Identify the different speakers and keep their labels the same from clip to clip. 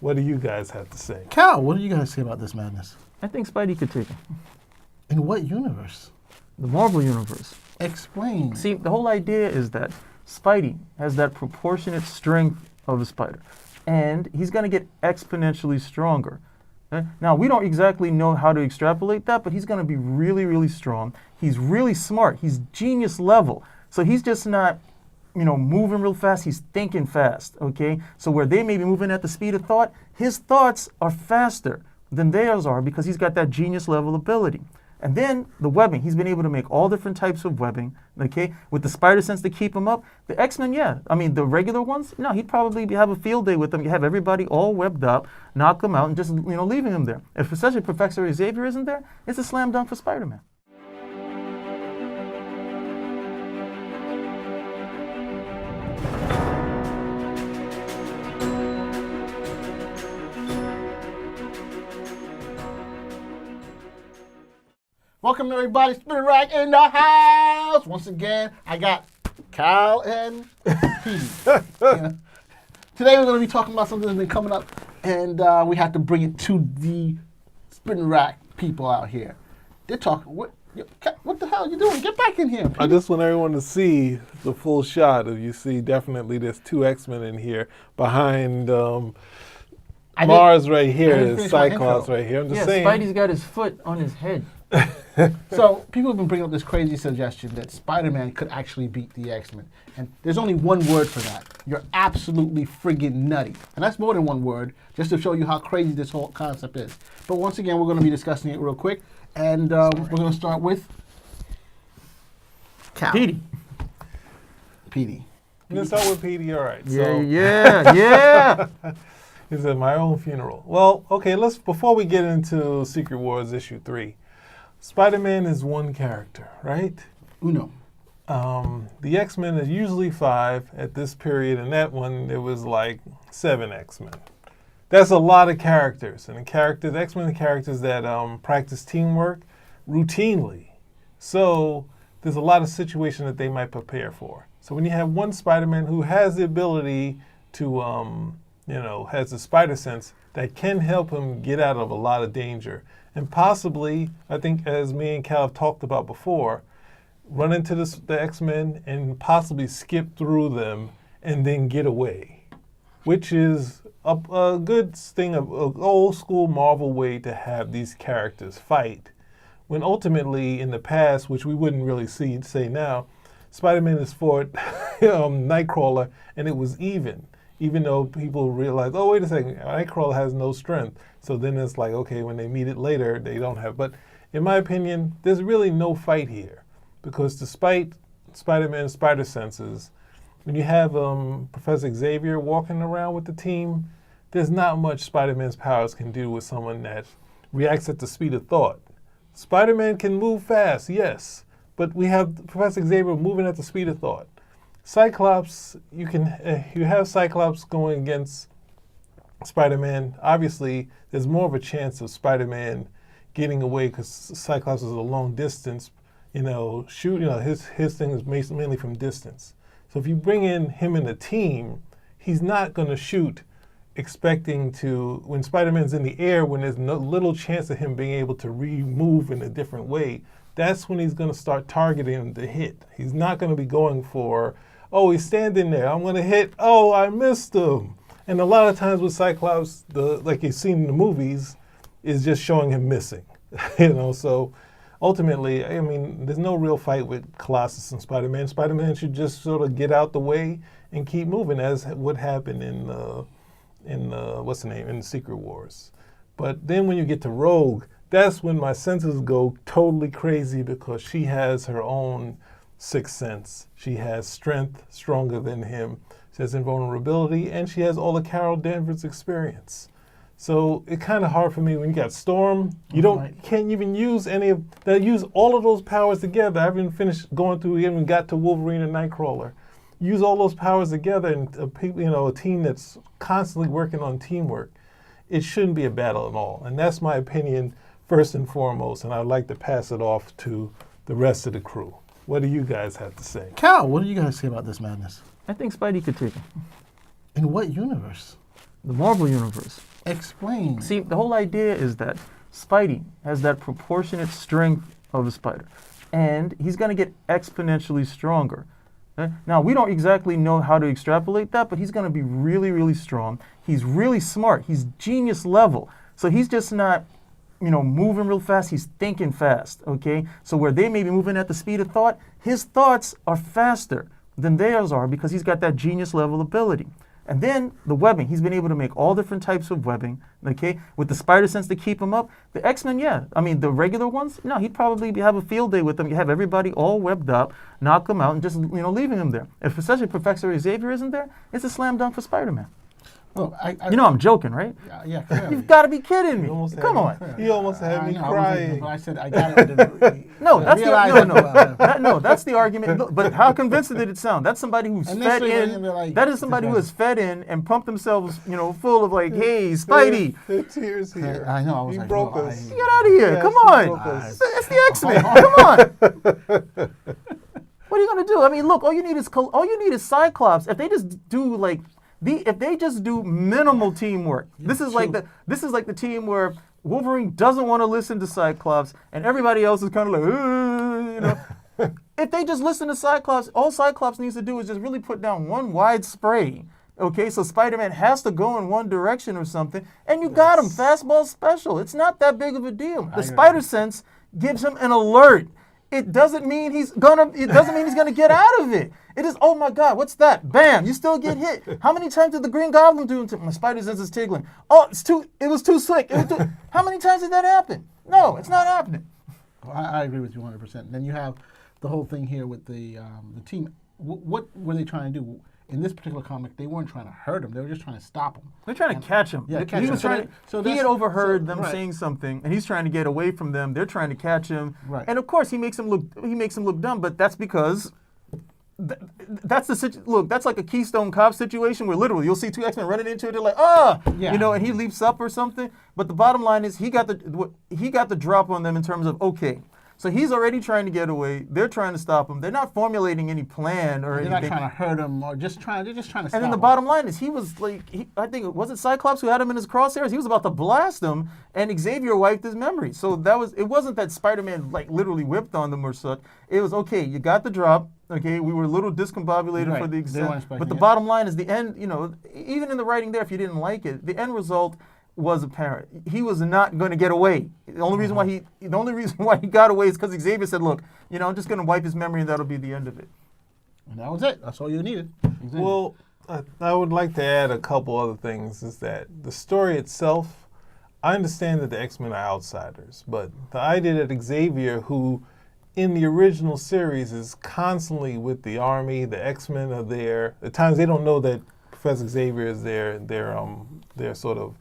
Speaker 1: What do you guys have to say?
Speaker 2: Cal, what do you guys say about this madness?
Speaker 3: I think Spidey could take it.
Speaker 2: In what universe?
Speaker 3: The Marvel Universe.
Speaker 2: Explain.
Speaker 3: See, the whole idea is that Spidey has that proportionate strength of a spider, and he's going to get exponentially stronger. Now, we don't exactly know how to extrapolate that, but he's going to be really, really strong. He's really smart. He's genius level. So he's just not, moving real fast. He's thinking fast, okay? So where they may be moving at the speed of thought, his thoughts are faster than theirs are because he's got that genius level ability. And then the webbing, he's been able to make all different types of webbing, okay? With the spider sense to keep him up. The X-Men, yeah. I mean, the regular ones, no, he'd probably have a field day with them. You have everybody all webbed up, knock them out, and just, leaving them there. If especially Professor Xavier isn't there, it's a slam dunk for Spider-Man.
Speaker 2: Welcome everybody, Spinning Rack in the house. Once again, I got Cal and Petey. Today we're going to be talking about something that's been coming up, and we have to bring it to the Spinning Rack people out here. They're talking, what the hell are you doing? Get back in here, Petey.
Speaker 1: I just want everyone to see the full shot of you see definitely there's two X-Men in here behind Mars right here, is Cyclops right here. I'm just saying.
Speaker 3: Spidey's got his foot on his head.
Speaker 2: So people have been bringing up this crazy suggestion that Spider-Man could actually beat the X-Men. And there's only one word for that. You're absolutely friggin' nutty. And that's more than one word, just to show you how crazy this whole concept is. But once again, we're going to be discussing it real quick. And we're going to start with Cal.
Speaker 3: Petey.
Speaker 2: Petey.
Speaker 1: I'm going to start with Petey, all right.
Speaker 3: Yeah.
Speaker 1: It's at my own funeral. Well, okay, before we get into Secret Wars issue 3, Spider-Man is one character, right?
Speaker 2: Uno.
Speaker 1: The X-Men is usually 5 at this period, and that one, there was like 7 X-Men. That's a lot of characters, and the X-Men are characters that practice teamwork routinely. So there's a lot of situations that they might prepare for. So when you have one Spider-Man who has the ability to, has the spider sense that can help him get out of a lot of danger, and possibly, I think as me and Cal have talked about before, run into the X-Men and possibly skip through them and then get away, which is a good thing, an old school Marvel way to have these characters fight. When ultimately in the past, which we wouldn't really say now, Spider-Man has fought Nightcrawler and it was even though people realize, oh, wait a second, Nightcrawler has no strength. So then it's like, okay, when they meet it later, they don't have. But in my opinion, there's really no fight here. Because despite Spider-Man's spider senses, when you have Professor Xavier walking around with the team, there's not much Spider-Man's powers can do with someone that reacts at the speed of thought. Spider-Man can move fast, yes, but we have Professor Xavier moving at the speed of thought. Cyclops, you have Cyclops going against Spider-Man. Obviously, there's more of a chance of Spider-Man getting away because Cyclops is a long distance, his thing is mainly from distance. So if you bring in him in a team, he's not going to shoot expecting to, when Spider-Man's in the air, when there's no little chance of him being able to move in a different way, that's when he's going to start targeting the hit. He's not going to be going for, oh, he's standing there, I'm going to hit, oh, I missed him. And a lot of times with Cyclops, like you've seen in the movies, is just showing him missing. So ultimately, I mean, there's no real fight with Colossus and Spider-Man. Spider-Man should just sort of get out the way and keep moving, as what happened in the Secret Wars. But then when you get to Rogue, that's when my senses go totally crazy because she has her own sixth sense. She has strength stronger than him. She has invulnerability, and she has all the Carol Danvers experience. So it's kind of hard for me when you got Storm. You can't even use use all of those powers together. I haven't finished going through, even got to Wolverine and Nightcrawler. Use all those powers together, and a team that's constantly working on teamwork. It shouldn't be a battle at all, and that's my opinion first and foremost. And I'd like to pass it off to the rest of the crew. What do you guys have to say?
Speaker 2: Cal, what do you guys say about this madness?
Speaker 3: I think Spidey could take it.
Speaker 2: In what universe?
Speaker 3: The Marvel Universe.
Speaker 2: Explain.
Speaker 3: See, the whole idea is that Spidey has that proportionate strength of a spider, and he's going to get exponentially stronger. Now, we don't exactly know how to extrapolate that, but he's going to be really, really strong. He's really smart. He's genius level. So he's just not, moving real fast. He's thinking fast, okay? So where they may be moving at the speed of thought, his thoughts are faster than theirs are because he's got that genius level ability. And then the webbing, he's been able to make all different types of webbing, okay? With the spider sense to keep him up. The X-Men, yeah. I mean, the regular ones, no, he'd probably have a field day with them. You have everybody all webbed up, knock them out, and just, leaving them there. If especially Professor Xavier isn't there, it's a slam dunk for Spider-Man.
Speaker 2: Well,
Speaker 3: I'm joking, right?
Speaker 2: Yeah, clearly.
Speaker 3: You've got to be kidding me.
Speaker 1: Come
Speaker 3: on.
Speaker 1: He almost had me
Speaker 2: I
Speaker 1: crying.
Speaker 2: but I said I got it.
Speaker 3: No, that's
Speaker 2: no.
Speaker 3: that's the argument. Look, but how convincing did it sound? That's somebody who's fed
Speaker 2: Initially,
Speaker 3: in.
Speaker 2: they're like,
Speaker 3: That is somebody who is fed in and pumped themselves, full of like, hey, Spidey,
Speaker 1: The tears here.
Speaker 2: I know. I was
Speaker 1: He
Speaker 2: like,
Speaker 1: broke
Speaker 2: well,
Speaker 1: us.
Speaker 3: get out of here!
Speaker 1: Yes,
Speaker 3: Come
Speaker 1: he
Speaker 3: on,
Speaker 1: broke us.
Speaker 3: it's the X-Men. Come on. What are you gonna do? I mean, look, all you need is Cyclops. If they just do if they just do minimal teamwork, this is like the team where Wolverine doesn't want to listen to Cyclops, and everybody else is kind of like, If they just listen to Cyclops, all Cyclops needs to do is just really put down one wide spray. Okay, so Spider-Man has to go in one direction or something, and you got him. Fastball special. It's not that big of a deal. The spider sense gives him an alert. It doesn't mean he's gonna get out of it. It is, oh my God, what's that? Bam, you still get hit. How many times did the Green Goblin do it to my spider sense is tingling? Oh, it was too slick. How many times did that happen? No, it's not happening.
Speaker 2: I agree with you 100%. And then you have the whole thing here with the team. What were they trying to do? In this particular comic, they weren't trying to hurt him. They were just trying to stop him.
Speaker 3: They're trying to catch him.
Speaker 2: Yeah, catch
Speaker 3: he
Speaker 2: him.
Speaker 3: was trying.
Speaker 2: So
Speaker 3: He had overheard them
Speaker 2: right.
Speaker 3: saying something, and he's trying to get away from them. They're trying to catch him,
Speaker 2: Right.
Speaker 3: and of course, he makes him look dumb. But that's because that's that's like a Keystone Cop situation where literally you'll see two X-Men running into it. They're like,
Speaker 2: Yeah.
Speaker 3: and he leaps up or something. But the bottom line is he got the drop on them in terms of okay. So he's already trying to get away. They're trying to stop him. They're not formulating any plan or
Speaker 2: They're
Speaker 3: anything.
Speaker 2: not trying to hurt him or they're just trying to stop him.
Speaker 3: And then the bottom line is he was like, I think it wasn't Cyclops who had him in his crosshairs. He was about to blast him, and Xavier wiped his memory. So it wasn't that Spider-Man like literally whipped on them or such. It was okay. You got the drop. Okay, we were a little discombobulated
Speaker 2: Right.
Speaker 3: for the
Speaker 2: They
Speaker 3: extent,
Speaker 2: weren't expecting
Speaker 3: but the
Speaker 2: it.
Speaker 3: bottom line is the end. Even in the writing there, if you didn't like it, the end result was apparent. He was not going to get away. The only reason why he got away is because Xavier said, "Look, I'm just going to wipe his memory, and that'll be the end of it."
Speaker 2: And that was it. That's all you needed. Exactly.
Speaker 1: Well, I would like to add a couple other things. Is that the story itself? I understand that the X-Men are outsiders, but the idea that Xavier, who in the original series is constantly with the army, the X-Men are there. At times they don't know that Professor Xavier is their sort of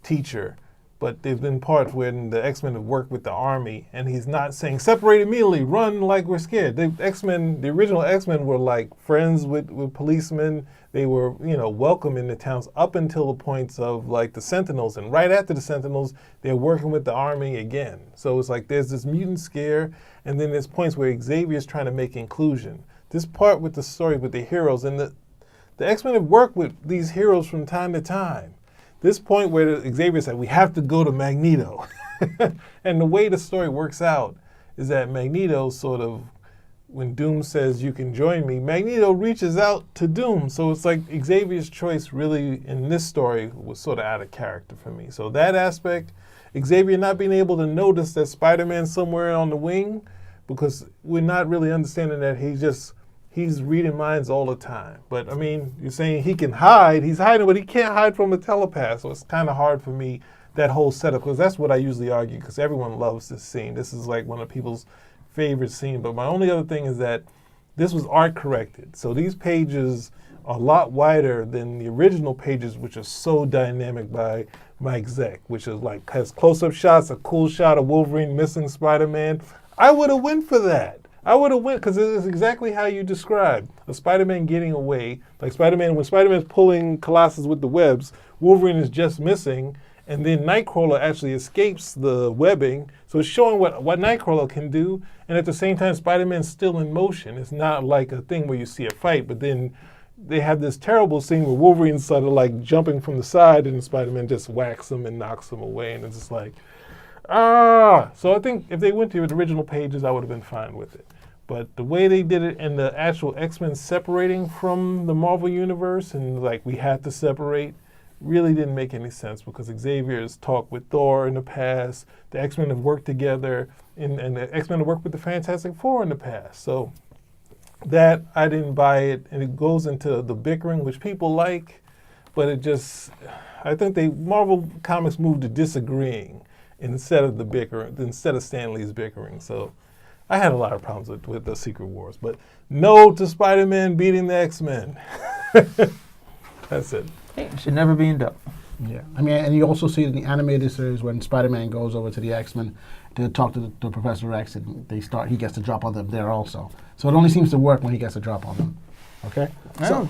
Speaker 1: teacher, but there've been parts when the X-Men have worked with the army, and he's not saying separate immediately, run like we're scared. The original X-Men were like friends with policemen. They were, welcome in the towns up until the points of like the Sentinels, and right after the Sentinels, they're working with the army again. So it's like there's this mutant scare, and then there's points where Xavier's trying to make inclusion. This part with the story with the heroes, and the X-Men have worked with these heroes from time to time. This point where Xavier said, we have to go to Magneto. And the way the story works out is that Magneto sort of, when Doom says, you can join me, Magneto reaches out to Doom. So it's like Xavier's choice really in this story was sort of out of character for me. So that aspect, Xavier not being able to notice that Spider-Man's somewhere on the wing, because we're not really understanding that he's reading minds all the time. But I mean, you're saying he can hide. He's hiding, but he can't hide from a telepath. So it's kind of hard for me, that whole setup, because that's what I usually argue, because everyone loves this scene. This is like one of people's favorite scenes. But my only other thing is that this was art corrected. So these pages are a lot wider than the original pages, which are so dynamic by Mike Zeck, which is like has close-up shots, a cool shot of Wolverine missing Spider-Man. I would have went for that. I would have went, because it is exactly how you described a Spider-Man getting away. Like when Spider-Man's pulling Colossus with the webs, Wolverine is just missing, and then Nightcrawler actually escapes the webbing. So it's showing what Nightcrawler can do, and at the same time, Spider-Man's still in motion. It's not like a thing where you see a fight, but then they have this terrible scene where Wolverine's sort of like jumping from the side and Spider-Man just whacks him and knocks him away, and it's just like, ah. So I think if they went to the original pages, I would have been fine with it. But the way they did it and the actual X-Men separating from the Marvel Universe and like we had to separate really didn't make any sense because Xavier has talked with Thor in the past, the X-Men have worked together, and the X-Men have worked with the Fantastic Four in the past. So that, I didn't buy it, and it goes into the bickering, which people like, but it just, I think Marvel Comics moved to disagreeing instead of the bickering, instead of Stan Lee's bickering. So I had a lot of problems with the Secret Wars, but no to Spider-Man beating the X-Men. That's it.
Speaker 3: Hey, it should never be in doubt.
Speaker 2: Yeah, I mean, and you also see it in the animated series when Spider-Man goes over to the X-Men to talk to the Professor X, and he gets to drop on them there also. So it only seems to work when he gets to drop on them. Okay. So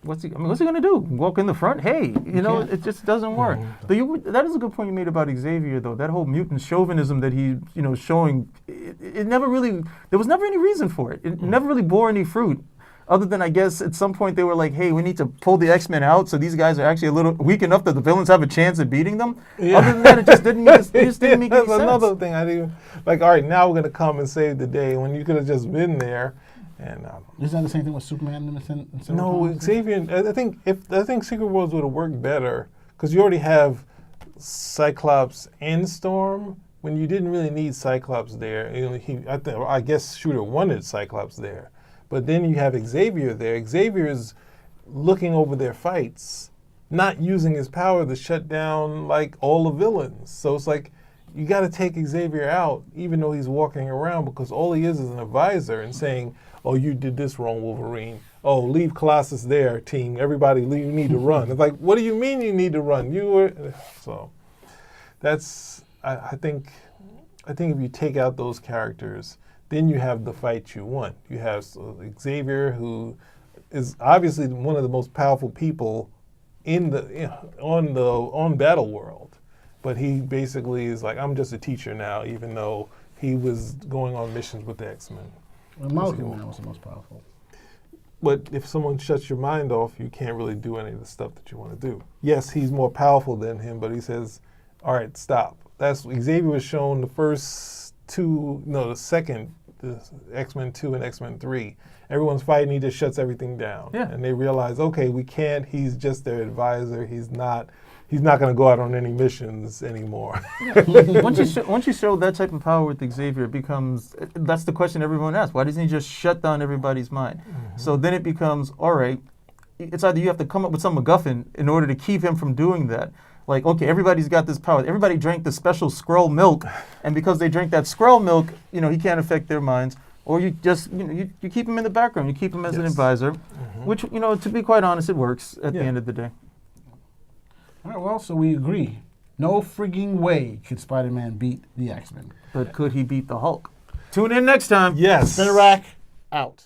Speaker 3: What's he going to do? Walk in the front? Hey,
Speaker 2: can't.
Speaker 3: it just doesn't work. That is a good point you made about Xavier, though. That whole mutant chauvinism that he, showing, it never really. There was never any reason for it. It never really bore any fruit. Other than, I guess, at some point they were like, hey, we need to pull the X-Men out so these guys are actually a little weak enough that the villains have a chance at beating them.
Speaker 1: Yeah.
Speaker 3: Other than that, it just didn't make any
Speaker 1: That's
Speaker 3: sense.
Speaker 1: another thing I didn't, like, all right, now we're going to come and save the day when you could have just been there. And
Speaker 2: Isn't that the same thing with Superman in
Speaker 1: no, Xavier, I think Secret Wars would have worked better because you already have Cyclops and Storm when you didn't really need Cyclops there. I guess Shooter wanted Cyclops there. But then you have Xavier there. Xavier is looking over their fights, not using his power to shut down like all the villains. So it's like you got to take Xavier out, even though he's walking around, because all he is an advisor and saying, "Oh, you did this wrong, Wolverine. Oh, leave Colossus there, team. Everybody, you need to run." It's like, what do you mean you need to run? So that's I think if you take out those characters, then you have the fight you want. You have Xavier, who is obviously one of the most powerful people on Battle World, but he basically is like, I'm just a teacher now, even though he was going on missions with the X-Men.
Speaker 2: Well, Molecule Man was the most powerful.
Speaker 1: But if someone shuts your mind off, you can't really do any of the stuff that you want to do. Yes, he's more powerful than him, but he says, all right, stop. Xavier was shown the X-Men 2 and X-Men 3. Everyone's fighting, he just shuts everything down.
Speaker 3: Yeah.
Speaker 1: And they realize, okay, we can't, he's just their advisor. He's not going to go out on any missions anymore.
Speaker 3: Once you show that type of power with Xavier, it becomes, that's the question everyone asks. Why doesn't he just shut down everybody's mind? Mm-hmm. So then it becomes, all right, it's either you have to come up with some MacGuffin in order to keep him from doing that. Like, okay, everybody's got this power. Everybody drank the special Skrull milk, and because they drank that Skrull milk, he can't affect their minds. Or you just, you keep him in the background. You keep him as an advisor, which, to be quite honest, it works at the end of the day.
Speaker 2: All right, well, so we agree. No frigging way could Spider-Man beat the X-Men.
Speaker 3: But could he beat the Hulk? Tune in next time.
Speaker 1: Yes.
Speaker 2: Spinner Rack, out.